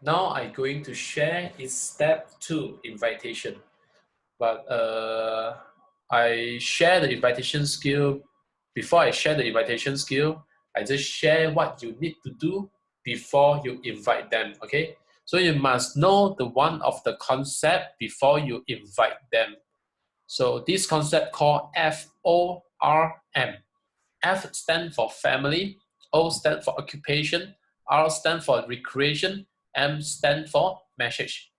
Now I'm going to share is step 2 invitation. But I share the invitation skill. Before I share the invitation skill, I just share what you need to do before you invite them. Okay, so you must know the one of the concept before you invite them. So this concept called FORM. F stand for family, O stand for occupation, R stand for recreation, M stand for message.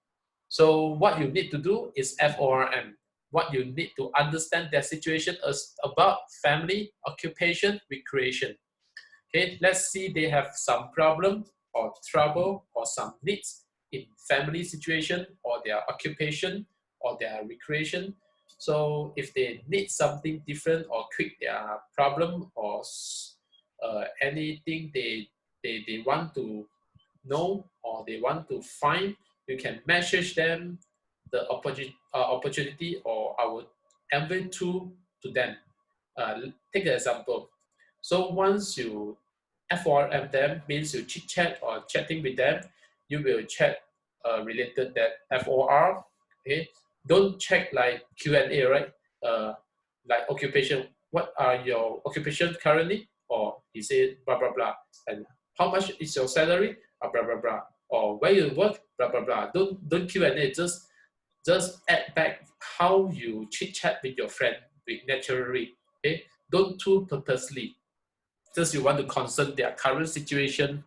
So what you need to do is FORM. What you need to understand their situation is about family, occupation, recreation. Okay, let's see they have some problem or trouble or some needs in family situation or their occupation or their recreation. So if they need something different or quick their problem or anything they want to know or they want to find, you can message them the opportunity or our MV tool to them. Take an example. So once you FORM them means you chit chat or chatting with them, you will chat related that FOR. Okay, don't check like Q&A, right? Like occupation. What are your occupation currently? Or he said blah blah blah. And how much is your salary? Blah blah blah. Or where you work? Blah blah blah. Don't Q&A. Just add back how you chit chat with your friend with naturally. Okay, don't too purposely. Just you want to concern their current situation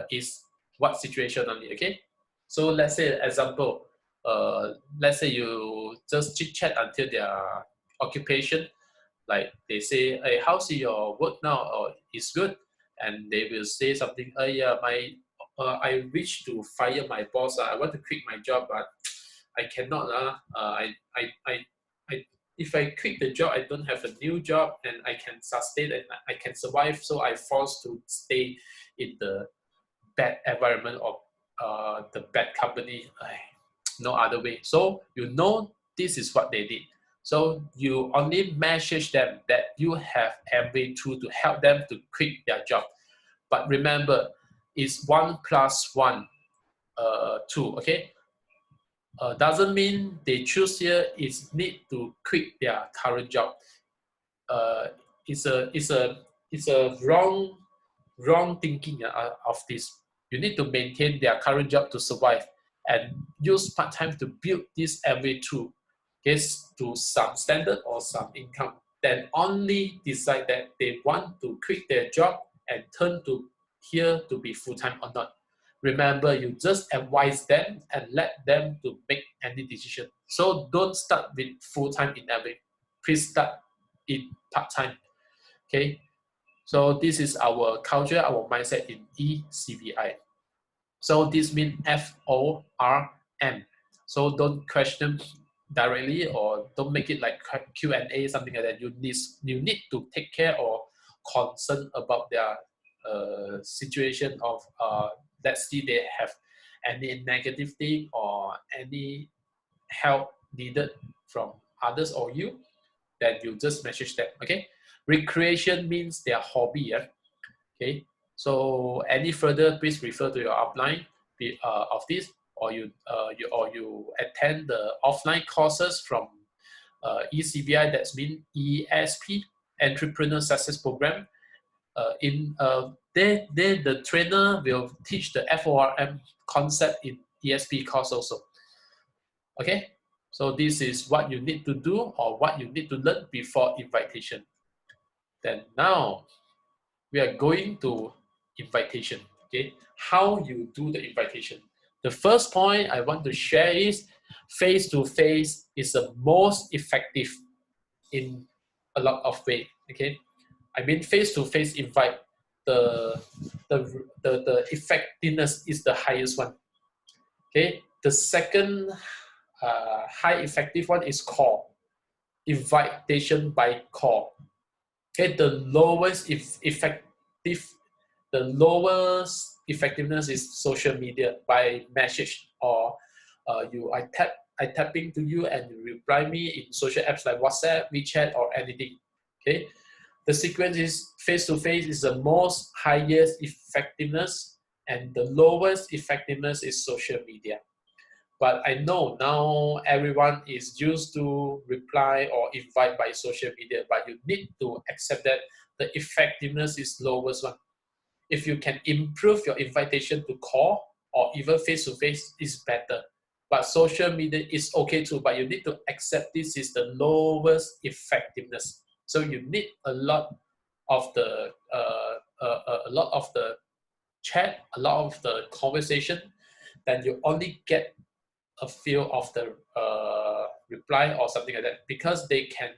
is what situation only. Okay, so let's say example. Let's say you just chit chat until their occupation, like they say, hey, how's your work now? Or it's good, and they will say something. Yeah, I wish to fire my boss. I want to quit my job, but I cannot. I if I quit the job, I don't have a new job, and I can sustain and I can survive. So I forced to stay in the bad environment or the bad company. No other way. So you know this is what they did. So you only message them that you have every tool to help them to quit their job. But remember, it's 1+1, 2. Okay, doesn't mean they choose here is need to quit their current job. Uh, it's a wrong thinking of this. You need to maintain their current job to survive and use part time to build this every tool, gets to some standard or some income. Then only decide that they want to quit their job and turn to here to be full time or not. Remember, you just advise them and let them to make any decision. So don't start with full time in every. Please start in part time. Okay. So this is our culture, our mindset in ECBI. So this means FORM. So don't question directly or don't make it like Q&A, something like that. You need to take care or concern about their situation of let's see they have any negative thing or any help needed from others or you, then you just message them. Okay. Recreation means their hobby. Yeah? Okay, so any further, please refer to your outline of this, or you attend the offline courses from ECBI. That's mean ESP, Entrepreneur Success Program. The trainer will teach the FORM concept in ESP course also. Okay, so this is what you need to do or what you need to learn before invitation. Then now we are going to invitation. Okay, how you do the invitation. The first point I want to share is face-to-face is the most effective in a lot of way. Okay, I mean face-to-face invite, the the effectiveness is the highest one. Okay, the second high effective one is call, invitation by call. Okay, the lowest effectiveness is social media by message or I tapping to you and you reply me in social apps like WhatsApp, WeChat, or anything. Okay, the sequence is face to face is the most highest effectiveness and the lowest effectiveness is social media. But I know now everyone is used to reply or invite by social media, but you need to accept that the effectiveness is lowest one. If you can improve your invitation to call or even face-to-face is better. But social media is okay too, but you need to accept this is the lowest effectiveness. So you need a lot of the chat, a lot of the conversation, then you only get a few of the reply or something like that, because they can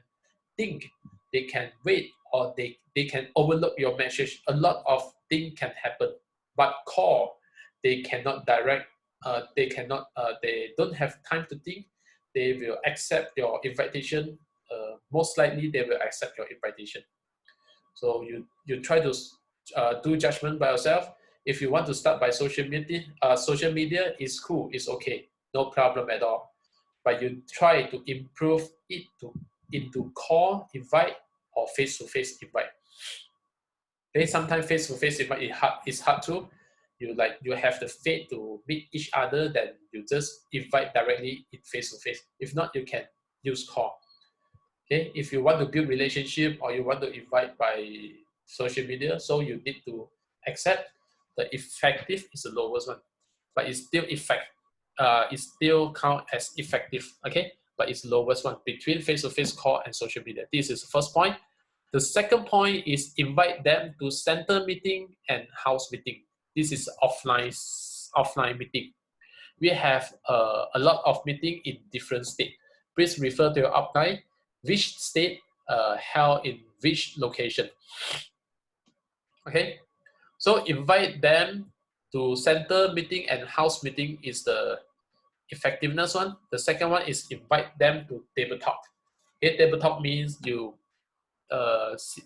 think, they can wait, or they can overlook your message. A lot of things can happen. But call, they cannot direct, they don't have time to think. They will accept your invitation. Most likely they will accept your invitation. So you try to do judgment by yourself. If you want to start by social media is cool, it's okay, no problem at all. But you try to improve it into call invite or face-to-face invite. Okay, sometimes face-to-face invite is hard too. You have the faith to meet each other, then you just invite directly in face-to-face. If not, you can use call. Okay, if you want to build relationship or you want to invite by social media, so you need to accept the effective is the lowest one, but it's still it still count as effective. Okay, but it's lowest one between face-to-face call and social media. This is the first point. The second point is invite them to center meeting and house meeting. This is offline meeting. We have a lot of meeting in different state. Please refer to your outline. Which state held in which location. Okay, so invite them to center meeting and house meeting is the effectiveness one. The second one is invite them to table talk. Okay, table talk means you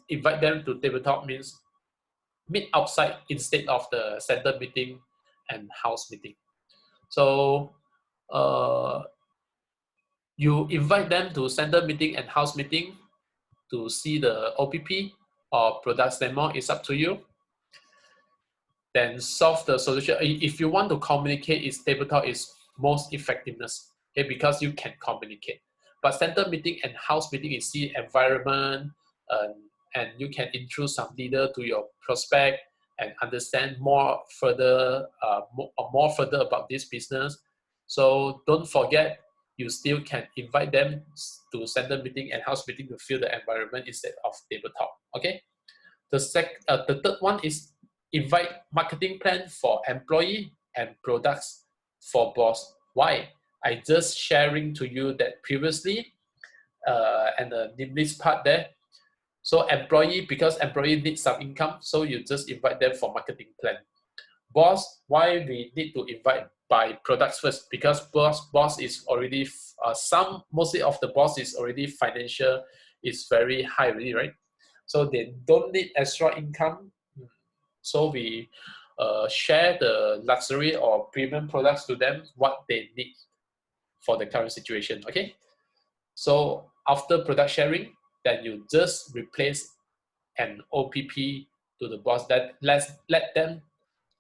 invite them to table talk means meet outside instead of the center meeting and house meeting. So you invite them to center meeting and house meeting to see the OPP or products demo, is up to you. Then solve the solution. If you want to communicate, is tabletop is most effectiveness, okay, because you can communicate. But center meeting and house meeting is see environment, and you can introduce some leader to your prospect and understand more further about this business. So don't forget, you still can invite them to center meeting and house meeting to feel the environment instead of tabletop. Okay. The third one is invite marketing plan for employee and products for boss. Why? I just sharing to you that previously, and the list part there. So employee, because employee needs some income, so you just invite them for marketing plan. Boss, why we need to invite by products first? Because boss is already mostly of the boss is already financial, is very high already, right? So they don't need extra income. So we share the luxury or premium products to them, what they need for the current situation. Okay. So after product sharing, then you just replace an OPP to the boss. That let them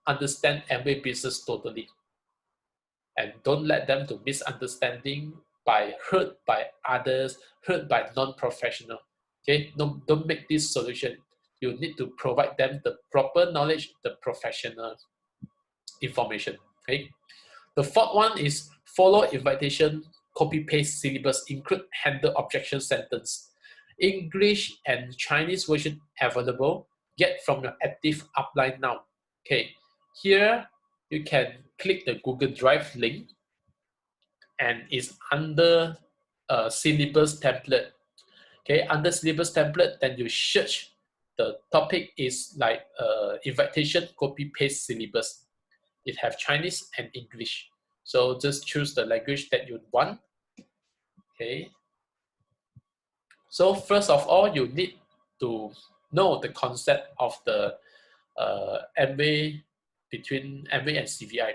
understand Amway business totally, and don't let them to misunderstanding by hurt by others, hurt by non-professional. Okay, don't make this solution. You need to provide them the proper knowledge, the professional information. Okay, the fourth one is follow invitation, copy paste syllabus, include handle objection sentence. English and Chinese version available. Get from your active upline now. Okay, here you can click the Google Drive link, and it's under syllabus template. Okay, under syllabus template, then you search the topic is like invitation, copy paste syllabus. It have Chinese and English. So just choose the language that you want. Okay. So first of all, you need to know the concept of the Amway, between Amway and CVI.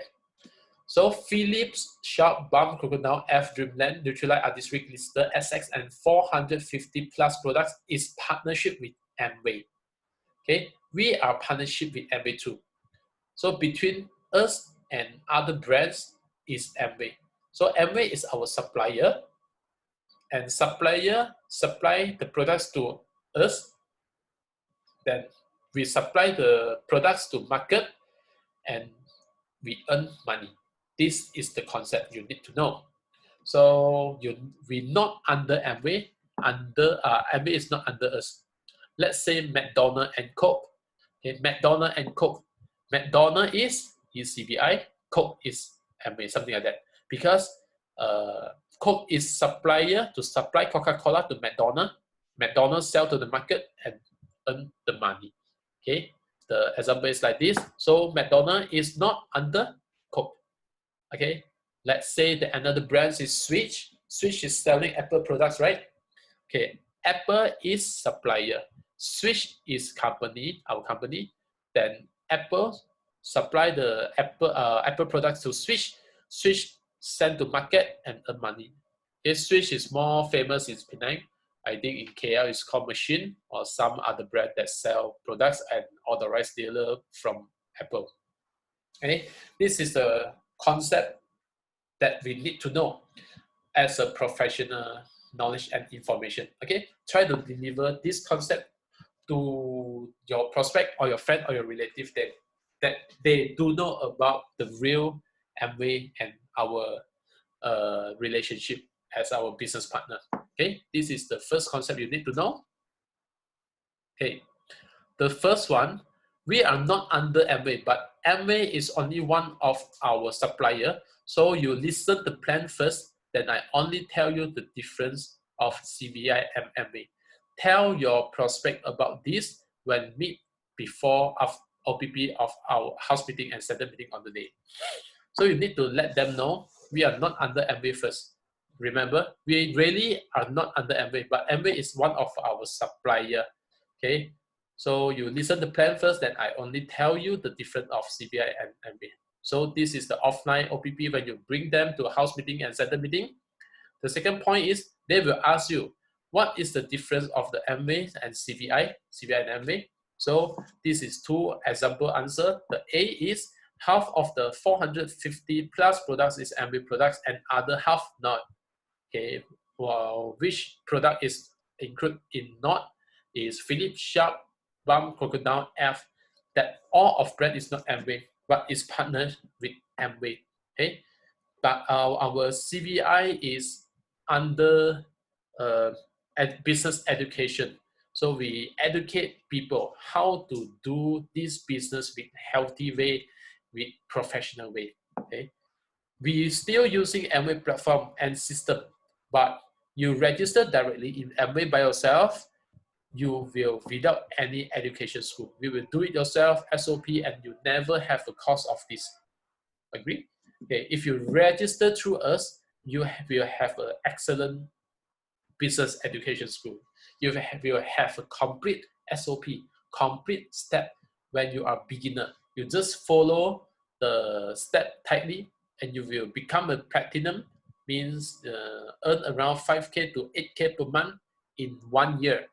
So Philips, Sharp, BAM, Crocodile, F, Dreamland, Nutrilite, Artistic, Lister, SX, and 450 plus products is partnership with Amway. Okay, we are partnership with Amway too. So between us and other brands is Amway. So Amway is our supplier, and supplier supply the products to us. Then we supply the products to market, and we earn money. This is the concept you need to know. So we not under Amway. Amway is not under us. Let's say McDonald and Coke. Okay, McDonald and Coke. McDonald is CBI, Coke is Amway, something like that. Because Coke is supplier to supply Coca-Cola to McDonald. McDonald sell to the market and earn the money. Okay, the example is like this. So McDonald is not under Coke. Okay, let's say that another brand is Switch. Switch is selling Apple products, right? Okay, Apple is supplier. Switch is company, our company. Then Apple supply the Apple products to Switch. Switch send to market and earn money. Okay, Switch is more famous in Penang. I think in KL it's called Machine or some other brand that sell products and authorized dealer from Apple. Okay, this is the concept that we need to know as a professional knowledge and information. Okay, try to deliver this concept to your prospect or your friend or your relative that they do know about the real Amway and our relationship as our business partner. Okay, this is the first concept you need to know. Okay, the first one, we are not under Amway, but Amway is only one of our supplier. So you listen the plan first, then I only tell you the difference of CBI and Amway. Tell your prospect about this when meet before of OPP of our house meeting and center meeting on the day. So you need to let them know we are not under Amway first. Remember, we really are not under Amway, but Amway is one of our supplier. Okay, so you listen the plan first, then I only tell you the difference of CBI and Amway. So this is the offline OPP when you bring them to a house meeting and center meeting. The second point is they will ask you, what is the difference of the Amway and CBI and Amway? So this is two example answer. The A is half of the 450 plus products is Amway products and other half not. Okay, well, which product is included in not is Philips, Sharp, Bum, Crocodile, F. That all of brand is not Amway, but is partnered with Amway. Okay, but our CBI is under business education. So we educate people how to do this business with healthy way, with professional way. Okay, we still using Amway platform and system, but you register directly in Amway by yourself, you will without any education school. We will do it yourself, SOP, and you never have the cost of this. Agree? Okay, if you register through us, you will have an excellent business education school. You will have a complete SOP, complete step when you are beginner. You just follow the step tightly and you will become a platinum, means earn around 5K to 8K per month in 1 year,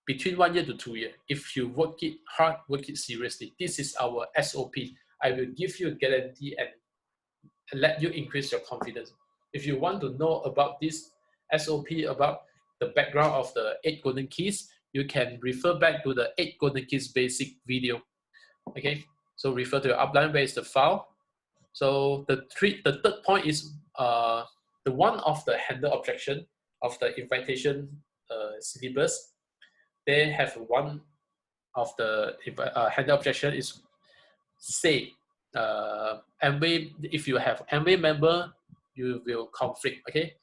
between 1 year to 2 years. If you work it hard, work it seriously. This is our SOP. I will give you a guarantee and let you increase your confidence. If you want to know about this SOP, about the background of the 8 golden keys, you can refer back to the 8 golden keys basic video. Okay, so refer to your upline, where is the file. So the third point is the one of the handle objection of the invitation syllabus. They have one of the handle objection is say Amway, if you have Amway member, you will conflict, okay?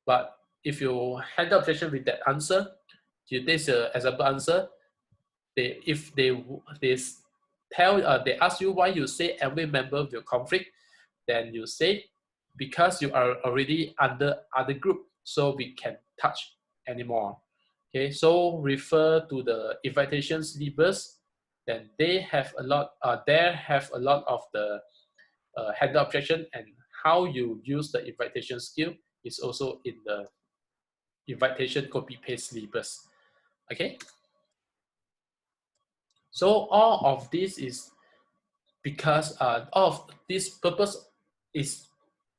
But if you handle objection with that answer, you take the example answer, they ask you why you say Amway member will conflict, then you say because you are already under other group, so we can touch anymore. Okay, so refer to the invitation syllabus. Then they have a lot. There have a lot of the handle objection, and how you use the invitation skill is also in the invitation copy paste syllabus. Okay. So all of this is because all of this purpose is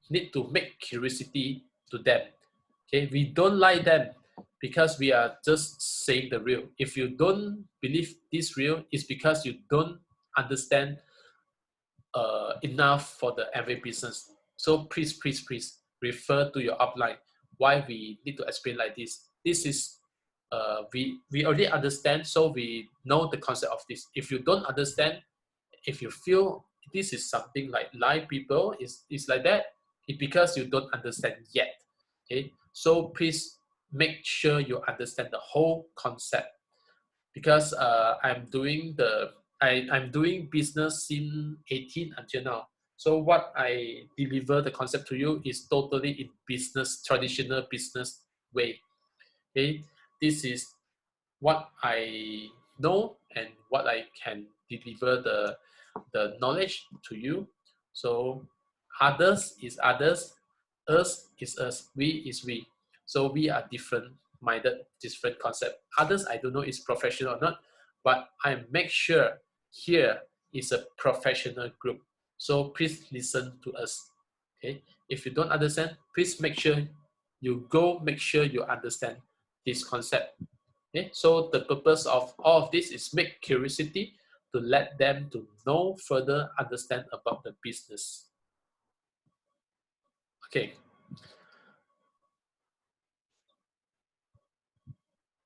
need to make curiosity to them. Okay, we don't like them because we are just saying the real. If you don't believe this real, it's because you don't understand enough for the Amway business. So please refer to your upline. Why we need to explain like this? This is we already understand, so we know the concept of this. If you don't understand, if you feel this is something like lie people is like that, it's because you don't understand yet. Okay, so please make sure you understand the whole concept, because I'm doing business since 18 until now. So what I deliver the concept to you is totally in business, traditional business way. Okay, this is what I know and what I can deliver the knowledge to you. So others is others, us is us, we is we. So we are different minded, different concept. Others I don't know is professional or not, but I make sure here is a professional group. So please listen to us. Okay, if you don't understand, please make sure you understand this concept. Okay, so the purpose of all of this is make curiosity to let them to know further understand about the business. Okay,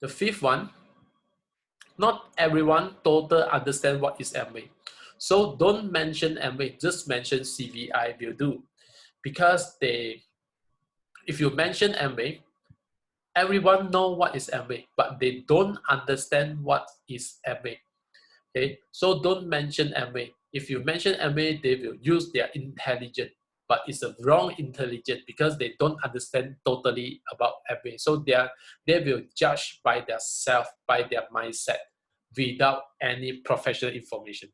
the fifth one, not everyone total understand what is Amway. So don't mention Amway, just mention CVI will do. Because if you mention Amway, everyone know what is Amway, but they don't understand what is Amway. Okay, so don't mention Amway. If you mention Amway, they will use their intelligence, but it's a wrong intelligence because they don't understand totally about Amway. So they will judge by their self, by their mindset, without any professional information.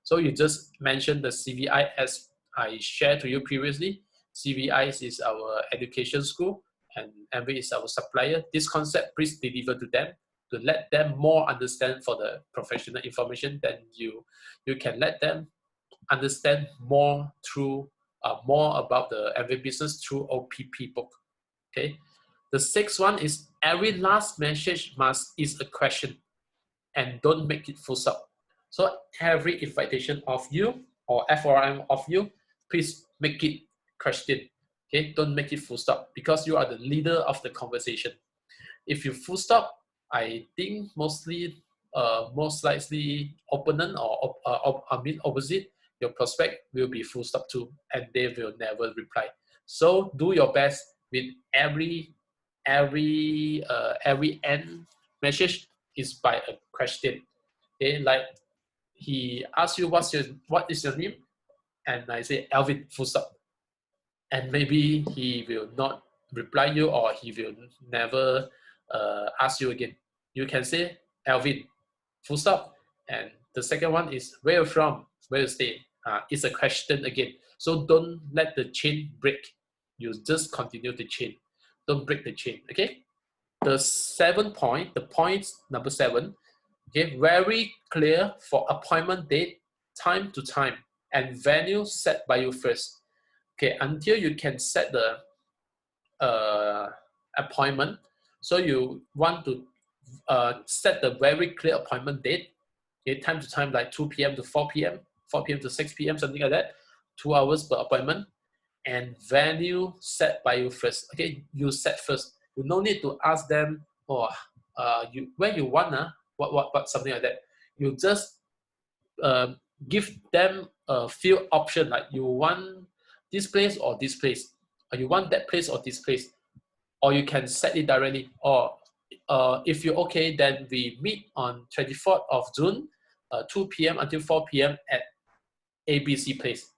So you just mentioned the CVI as I shared to you previously. CVI is our education school and Amway is our supplier. This concept, please deliver to them to let them more understand for the professional information. Then you can let them understand more through more about the Amway business through OPP book. Okay. The sixth one is every last message is a question, and don't make it full stop. So every invitation of you or FORM of you, please make it question. Okay, don't make it full stop because you are the leader of the conversation. If you full stop, I think most likely opponent or opposite, your prospect will be full stop too, and they will never reply. So do your best with every end message is by a question. Okay, like he asks you what is your name, and I say Alvin full stop, and maybe he will not reply you or he will never ask you again. You can say Alvin full stop, and the second one is where you're from, where you stay. It's a question again. So don't let the chain break. You just continue the chain. Don't break the chain. Okay. The 7 point, the point number 7. Okay, very clear for appointment date, time to time, and venue set by you first. Okay, until you can set the appointment, so you want to set the very clear appointment date. Okay, time to time, like 2 p.m. to 4 p.m., 4 p.m. to 6 p.m., something like that. 2 hours per appointment, and venue set by you first. Okay, you set first. You no need to ask them, oh, you when you want, what something like that. You just give them a few options, like you want this place or this place, or you want that place or this place, or you can set it directly. Or if you're okay, then we meet on 24th of June, 2 p.m. until 4 p.m. at ABC place.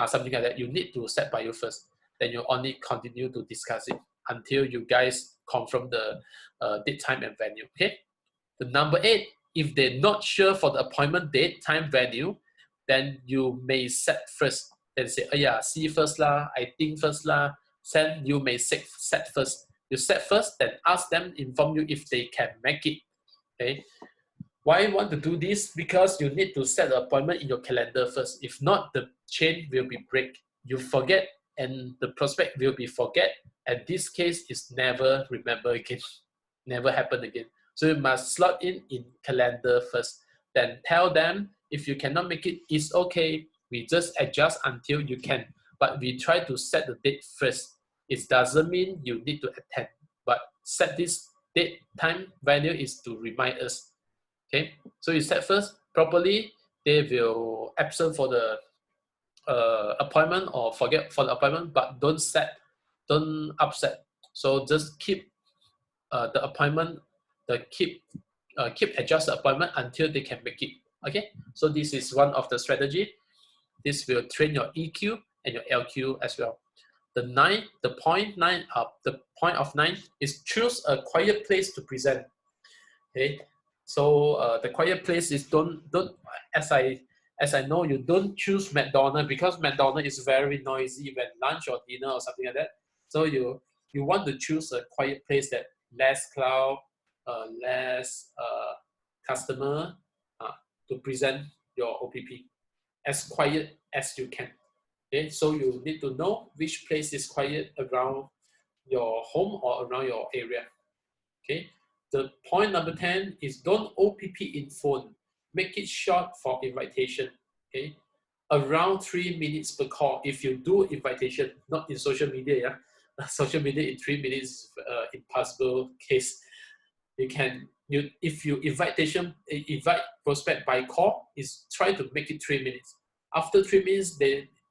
Something like that. You need to set by you first. Then you only continue to discuss it until you guys confirm the date, time, and venue. Okay. The number 8, if they're not sure for the appointment date, time, venue, then you may set first. Then say, oh yeah, see first lah, I think first lah. Then you may set first. You set first, then ask them, inform you if they can make it. Okay. Why you want to do this? Because you need to set the appointment in your calendar first. If not, the chain will be break. You forget, and the prospect will be forget. And this case is never remember again, never happen again. So you must slot in calendar first. Then tell them if you cannot make it, it's okay. We just adjust until you can. But we try to set the date first. It doesn't mean you need to attend, but set this date, time, venue is to remind us. Okay, so you set first properly, they will absent for the appointment or forget for the appointment, but don't upset. So just keep the appointment, keep adjust the appointment until they can make it. Okay, so this is one of the strategy. This will train your EQ and your LQ as well. The point of 9 is choose a quiet place to present. Okay, so the quiet place is don't as I know, you don't choose McDonald's because McDonald's is very noisy when lunch or dinner or something like that. So you want to choose a quiet place that less crowd, less customer to present your OPP as quiet as you can. Okay, so you need to know which place is quiet around your home or around your area. Okay, the point number 10 is don't OPP in phone. Make it short for invitation. Okay, around 3 minutes per call. If you do invitation, not in social media, yeah, social media in 3 minutes impossible case. If you invite prospect by call, is try to make it 3 minutes. After 3 minutes,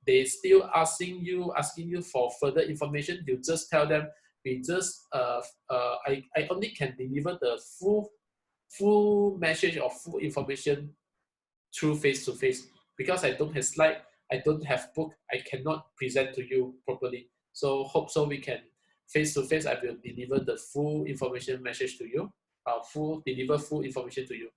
they still asking you for further information. You just tell them, we just I only can deliver the full message or full information through face-to-face because I don't have slide, I don't have book, I cannot present to you properly. So hope so we can face-to-face. I will deliver the full information message to you. Deliver full information to you.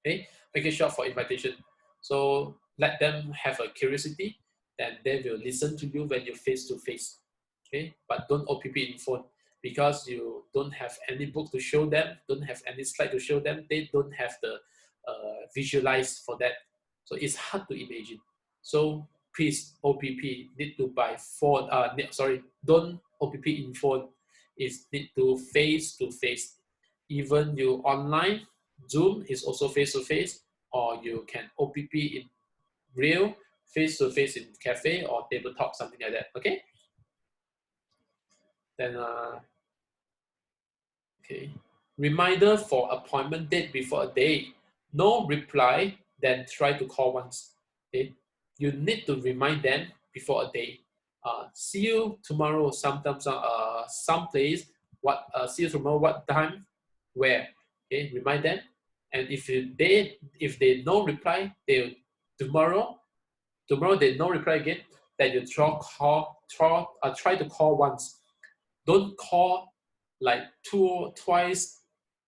Okay, make it short for invitation. So let them have a curiosity, and they will listen to you when you face-to-face. Okay, but don't OPP in phone because you don't have any book to show them, don't have any slide to show them, they don't have the visualize for that. So it's hard to imagine. So please OPP need to buy phone. Don't OPP in phone. It's need to face. Even you online, Zoom is also face-to-face, or you can OPP in real face-to-face in cafe or tabletop, something like that. Okay. Then okay, reminder for appointment date before a day. No reply, then try to call once. Okay, you need to remind them before a day. See you tomorrow. Sometimes some place. See you tomorrow. What time? Where? Okay, remind them. And if they no reply, tomorrow they no reply again. Then you try to call once. Don't call like twice,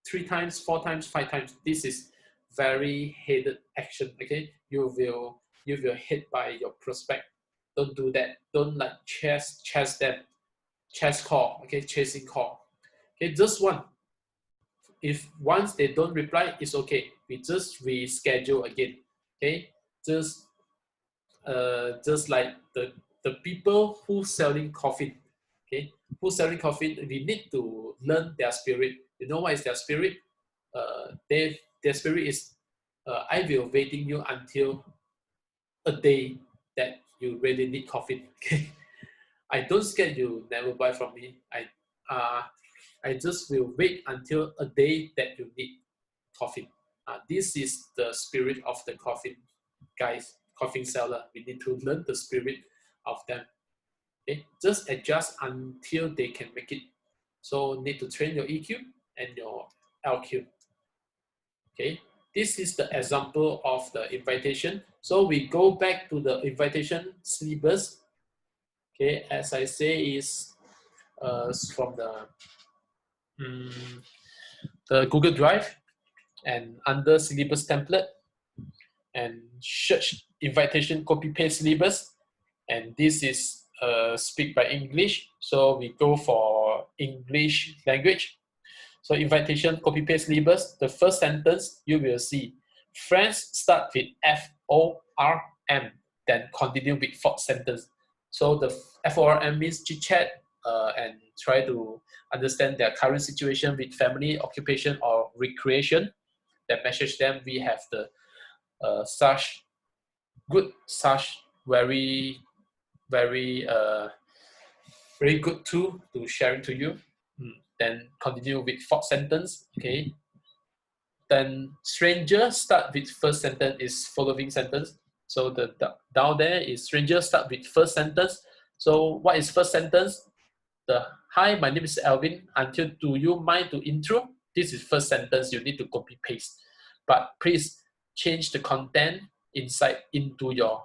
3 times, 4 times, 5 times. This is very hated action. Okay, you will hit by your prospect. Don't do that. Don't like chase them, chase call. Okay, chasing call. Okay, just one. If once they don't reply, it's okay. We just reschedule again. Okay, just like the people who selling coffee. Okay, who selling coffee, we need to learn their spirit. You know what is their spirit? Their spirit is, I will waiting you until a day that you really need coffee. Okay, I don't scared you never buy from me. I just will wait until a day that you need coffee. This is the spirit of the coffee guys, coffee seller. We need to learn the spirit of them. Okay, just adjust until they can make it. So need to train your EQ and your LQ. Okay, this is the example of the invitation. So we go back to the invitation syllabus. Okay, as I say, is from the Google Drive and under syllabus template and search invitation copy paste syllabus, and this is speak by English, so we go for English language. So invitation, copy paste labels. The first sentence you will see, friends start with FORM, then continue with fourth sentence. So the FORM means chit chat and try to understand their current situation with family, occupation, or recreation. Then message them. We have the such very very good tool to sharing to you. Then continue with fourth sentence. Okay. Then stranger start with first sentence is following sentence. So the down there is stranger start with first sentence. So what is first sentence? The hi, my name is Alvin. Until do you mind to intro? This is first sentence. You need to copy paste, but please change the content inside into your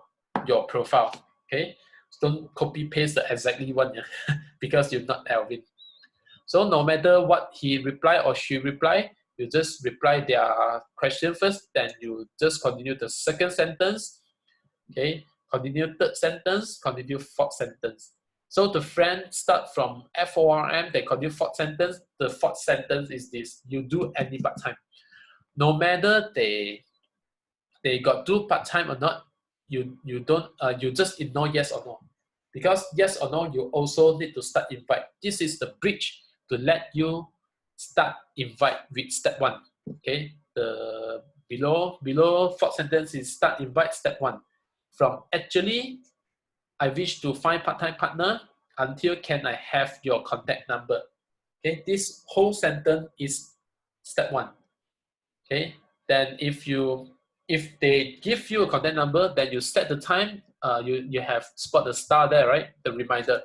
profile. Okay, don't copy paste the exactly one, yeah? Because you're not Alvin. So no matter what he reply or she reply, you just reply their question first, then you just continue the second sentence. Okay, continue third sentence, continue fourth sentence. So the friend start from FORM, they continue fourth sentence. The fourth sentence is this: you do any part time, no matter they got do part time or not. You don't you just ignore yes or no, because yes or no you also need to start invite. This is the bridge to let you start invite with step one. Okay, the below fourth sentence is start invite step one. From actually I wish to find part-time partner until can I have your contact number. Okay, this whole sentence is step one. Okay, then if they give you a contact number, then you set the time. You have spot the star there, right? The reminder.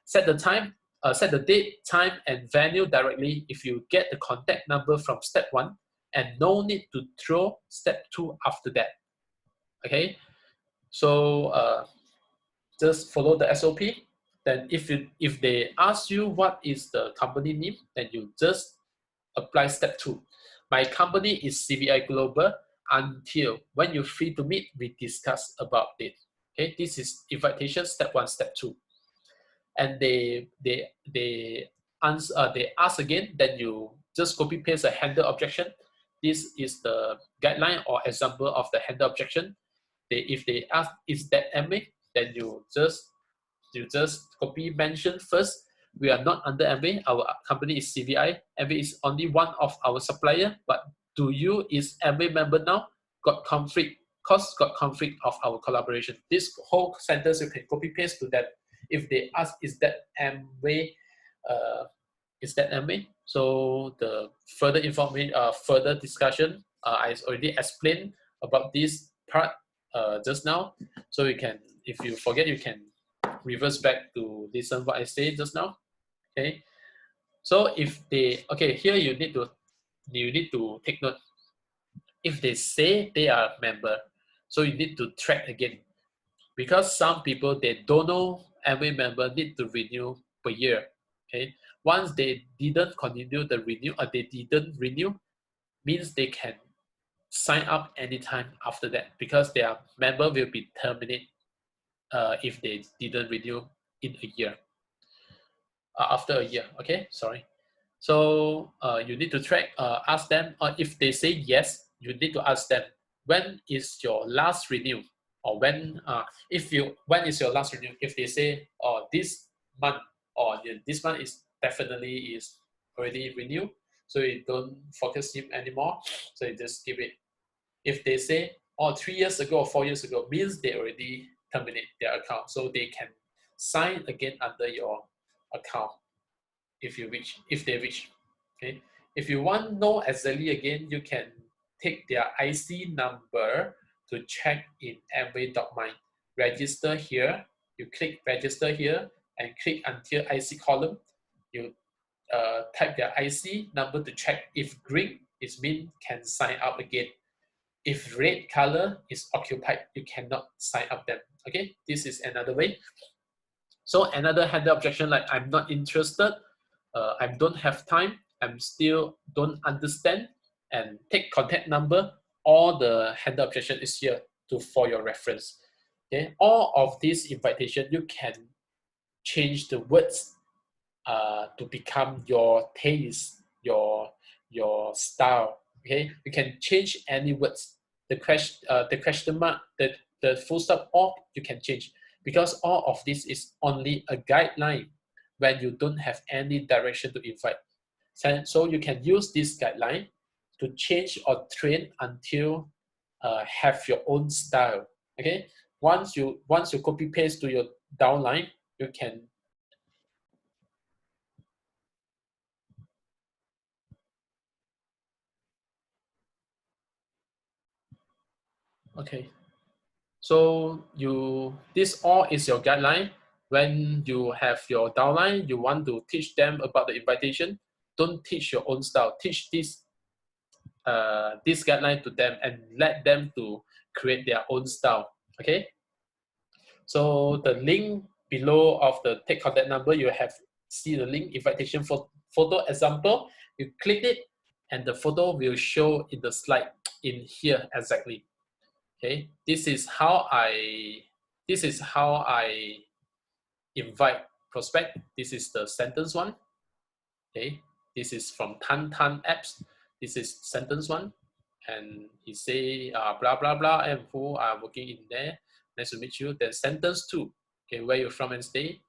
Set the time, set the date, time, and venue directly if you get the contact number from step one, and no need to throw step two after that. Okay, so just follow the SOP. Then if they ask you what is the company name, then you just apply step two. My company is CVI Global. Until when you're free to meet, we discuss about it. Okay, this is invitation step one, step two. And they answer, they ask again, then you just copy paste a handle objection. This is the guideline or example of the handle objection. If they ask is that MA, then you just copy mention first. We are not under MA. Our company is CVI. MA is only one of our supplier. But do you is MA member now? Got conflict. Cause got conflict of our collaboration. This whole sentence you can copy paste to that. If they ask is that MA, is that MA? So the further information, further discussion, I already explained about this part just now. So you can, if you forget, you can reverse back to listen what I say just now. Okay. So if they, okay, here you need to take note. If they say they are a member, so you need to track again, because some people they don't know every member need to renew per year. Okay. Once they didn't continue the renew, or they didn't renew, means they can sign up anytime after that, because their member will be terminated if they didn't renew in a year. After a year, okay, sorry. So you need to track, ask them, or if they say yes, you need to ask them, when is your last renew? Or when, when is your last renew? If they say, oh, this month, or this month is definitely is already renewed, so you don't focus him anymore, so you just give it. If they say, oh, 3 years ago or 4 years ago, means they already terminate their account, so they can sign again under your account if they reach. Okay, if you want to know exactly again, you can take their IC number to check in Amway.my. Register here, you click register here and click until IC column. You type their IC number to check. If green, it means can sign up again. If red color is occupied, you cannot sign up them. Okay, this is another way. So another handle objection, like I'm not interested, I don't have time, I'm still don't understand, and take contact number. All the handle objection is here for your reference. Okay, all of this invitation you can change the words to become your taste, your style. Okay, you can change any words. The question mark, the full stop, all you can change, because all of this is only a guideline when you don't have any direction to invite. So you can use this guideline to change or train until have your own style. Okay, once you copy paste to your downline, you can. Okay, so this all is your guideline. When you have your downline, you want to teach them about the invitation. Don't teach your own style. Teach this guideline to them and let them to create their own style. Okay. So the link below of the take contact number, you have see the link invitation for photo example. You click it, and the photo will show in the slide in here exactly. Okay, this is how I invite prospect. This is the sentence one. Okay, this is from Tan Tan apps. This is sentence one, and he say blah blah blah, and who are working in there. Nice to meet you. Then sentence two. Okay, where you from and stay.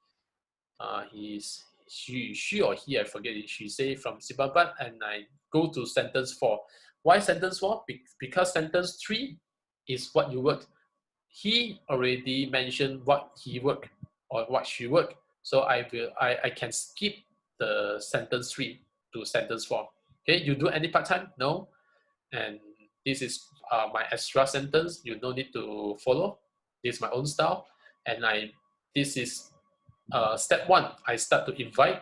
She or he, I forget it. She say from Sibabat, and I go to sentence four. Why sentence four? Because sentence three is what you work. He already mentioned what he worked or what she worked, so I can skip the sentence three to sentence four. Okay, you do any part time? No, and this is my extra sentence. You no need to follow. This is my own style, and this is step one. I start to invite.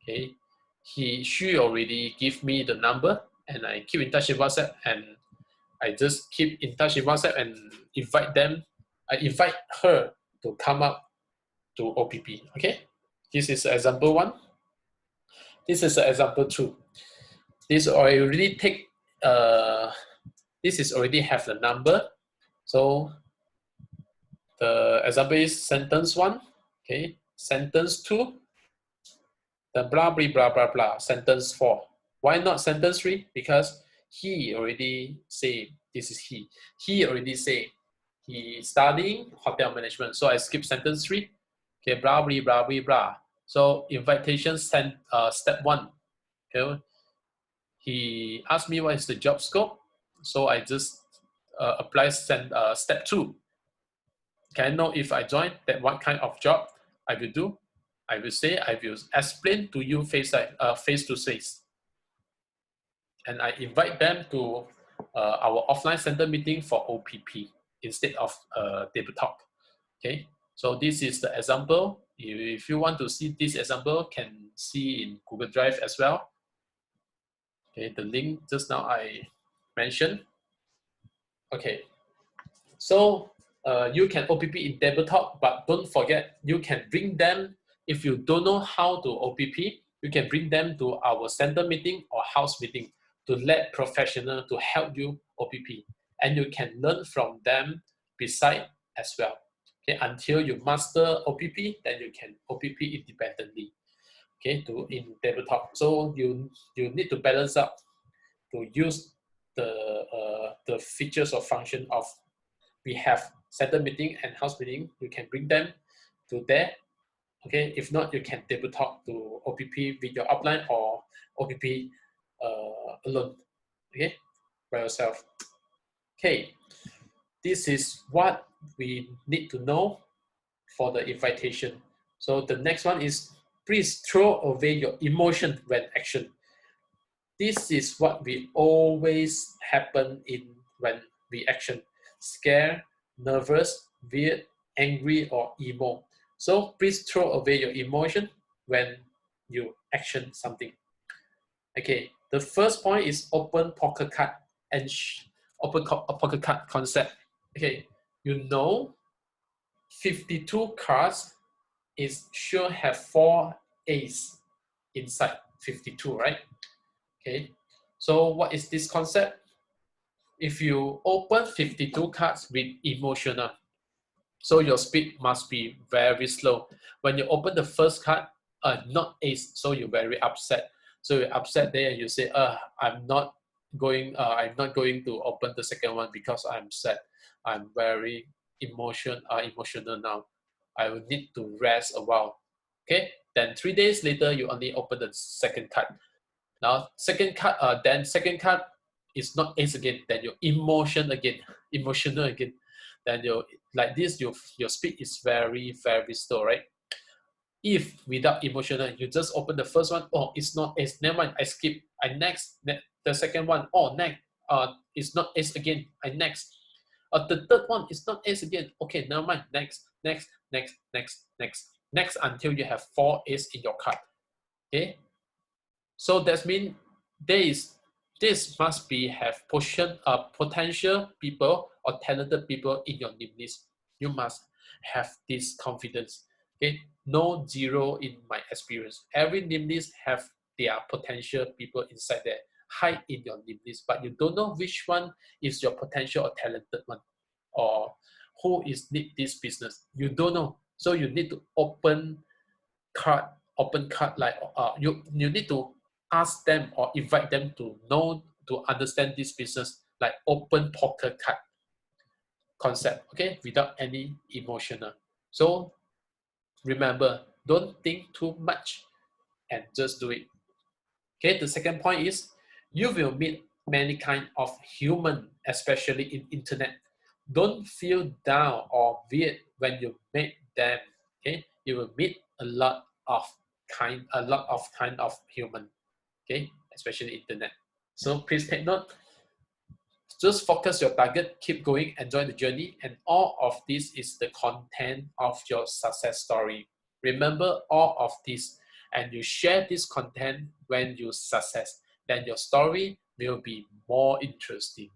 Okay, she already give me the number, and I keep in touch with WhatsApp, and I just keep in touch with WhatsApp and invite them. I invite her to come up to OPP. Okay, this is example one. This is example two. This already take. This is already have the number. So the example is sentence one. Okay, sentence two. The blah blah blah blah blah. Sentence four. Why not sentence three? Because he already say this is he. He already say he studying hotel management. So I skip sentence three. Okay, blah blah blah blah blah. So invitation step one. Okay, he asked me what is the job scope. So I just apply step two. Can I know if I join that what kind of job I will do? I will say I will explain to you face to face, and I invite them to our offline center meeting for OPP instead of table talk. Okay, so this is the example. If you want to see this example, can see in Google Drive as well. Okay, the link just now I mentioned. Okay, so you can OPP in table talk, but don't forget you can bring them. If you don't know how to OPP, you can bring them to our center meeting or house meeting to let professional to help you OPP, and you can learn from them beside as well. Okay, until you master OPP, then you can OPP independently. Okay, to in tabletop. So you need to balance up to use the features or function of we have center meeting and house meeting. You can bring them to there. Okay, if not, you can tabletop to OPP with your upline or OPP alone. Okay, by yourself. Okay, this is what we need to know for the invitation. So the next one is please throw away your emotion when action. This is what we always happen in when we action. Scared, nervous, weird, angry, or emo. So please throw away your emotion when you action something. Okay, the first point is open pocket card and open pocket card concept. Okay, you know 52 cards is sure have 4 A's inside 52, right? Okay, so what is this concept? If you open 52 cards with emotional, so your speed must be very slow. When you open the first card, not ace, so you're very upset. So you're upset there and you say, I'm not going to open the second one because I'm sad. I'm very emotional now. I will need to rest a while. Okay, then 3 days later, you only open the second card. Now, second card is not ace again. Then your emotional again. Then like this, your speed is very very slow, right? If without emotional, you just open the first one. Oh, it's not ace. Never mind. I skip. I next. The second one. Oh, next. It's not ace again. I next. The third one is not ace again. Okay, never mind. Next, next, next, next, next, next until you have 4 ace in your card. Okay. So that means this must be have potential people or talented people in your name list. You must have this confidence. Okay, no zero in my experience. Every name list have their potential people inside there. Hide in your name list, but you don't know which one is your potential or talented one, or who is need this business. You don't know, so you need to open card like you need to ask them or invite them to know to understand this business like open poker card concept, okay, without any emotional. So remember, don't think too much and just do it. Okay, the second point is you will meet many kind of human, especially in internet. Don't feel down or weird when you meet them. Okay, you will meet a lot of kind of human. Okay, especially internet. So please take note. Just focus your target, keep going, enjoy the journey, and all of this is the content of your success story. Remember all of this, and you share this content when you success, then your story will be more interesting.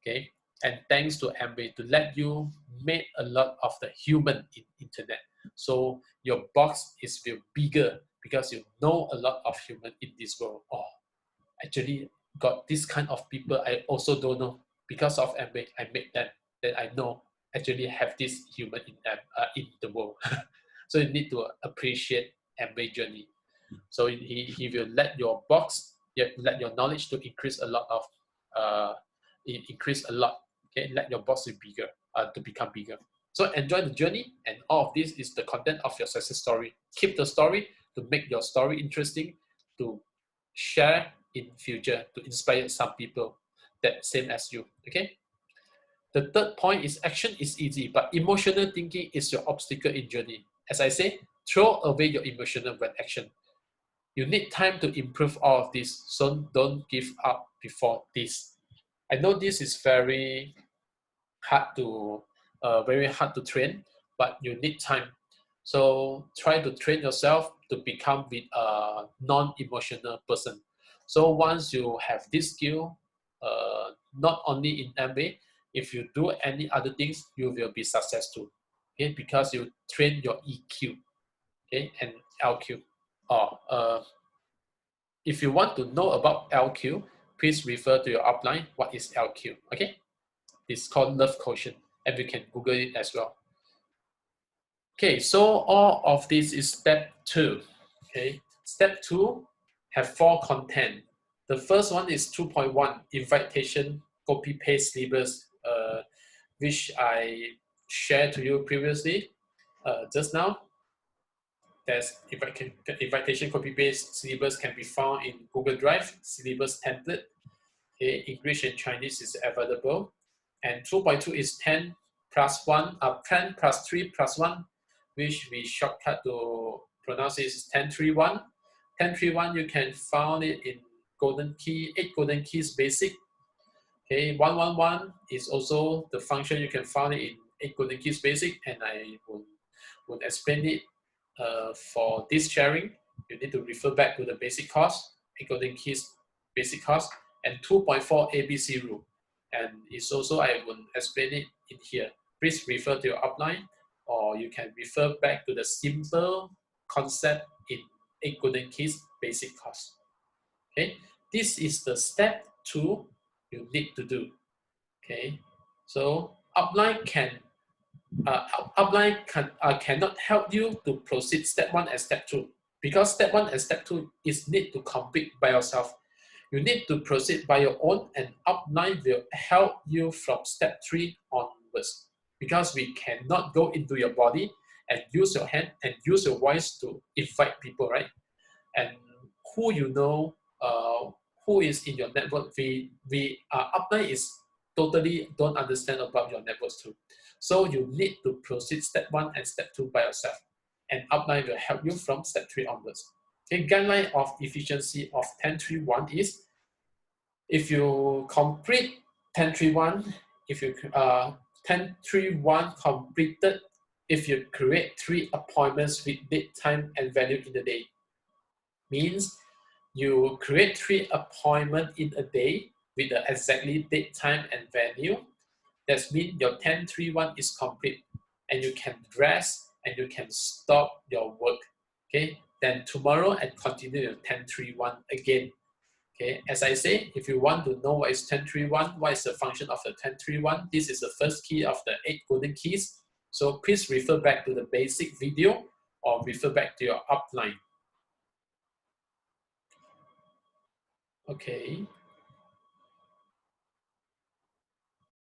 Okay, and thanks to Amway to let you make a lot of the human in internet. So your box is feel bigger because you know a lot of human in this world. Oh, actually got this kind of people I also don't know. Because of Amway, I make them that I know actually have this human in them in the world. So you need to appreciate Amway journey. So he will let your box, let your knowledge to increase a lot of increase a lot. Okay, let your box be bigger, to become bigger. So enjoy the journey, and all of this is the content of your success story. Keep the story to make your story interesting, to share in future, to inspire some people that same as you. Okay. The third point is action is easy, but emotional thinking is your obstacle in journey. As I say, throw away your emotional when action. You need time to improve all of this, so don't give up before this. I know this is very hard to train, but you need time. So try to train yourself to become with a non-emotional person. So once you have this skill, not only in Amway, if you do any other things, you will be successful. Okay, because you train your EQ, okay, and LQ. If you want to know about LQ, please refer to your upline. What is LQ? Okay, it's called love quotient, and you can Google it as well. Okay, so all of this is step 2. Okay, step 2 have 4 content. The first one is 2.1 invitation copy paste syllabus, which I shared to you previously just now. There's invitation copy paste syllabus can be found in Google Drive syllabus template. Okay, English and Chinese is available, and 2.2 is 10 plus 1, 10 plus 3 plus 1, which we shortcut to pronounce is 1031. 1031 you can find it in golden key, 8 golden keys basic. Okay, 111 is also the function you can find it in 8 golden keys basic, and I will explain it for this sharing. You need to refer back to the basic course, 8 golden keys basic course, and 2.4 ABC rule. And it's also, I will explain it in here. Please refer to your upline, or you can refer back to the simple concept in 8 golden keys basic course. Okay, this is the step 2 you need to do. Okay, so upline cannot help you to proceed step 1 and step 2. because step 1 and step 2 is need to complete by yourself. You need to proceed by your own, and upline will help you from step 3 onwards, because we cannot go into your body and use your hand and use your voice to invite people, right? And who you know, who is in your network, upline is totally don't understand about your networks too. So you need to proceed step 1 and step 2 by yourself, and upline will help you from step 3 onwards. Okay, guideline of efficiency of 1031 is, if you complete 1031, if you 1031 completed, if you create 3 appointments with date, time, and venue in the day, means you create 3 appointments in a day with the exactly date, time, and venue. That means your 1031 is complete, and you can rest and you can stop your work. Okay, then tomorrow and continue your 1031 again. Okay, as I say, if you want to know what is 1031, what is the function of the 1031, this is the first key of the 8 golden keys. So please refer back to the basic video or refer back to your upline. Okay.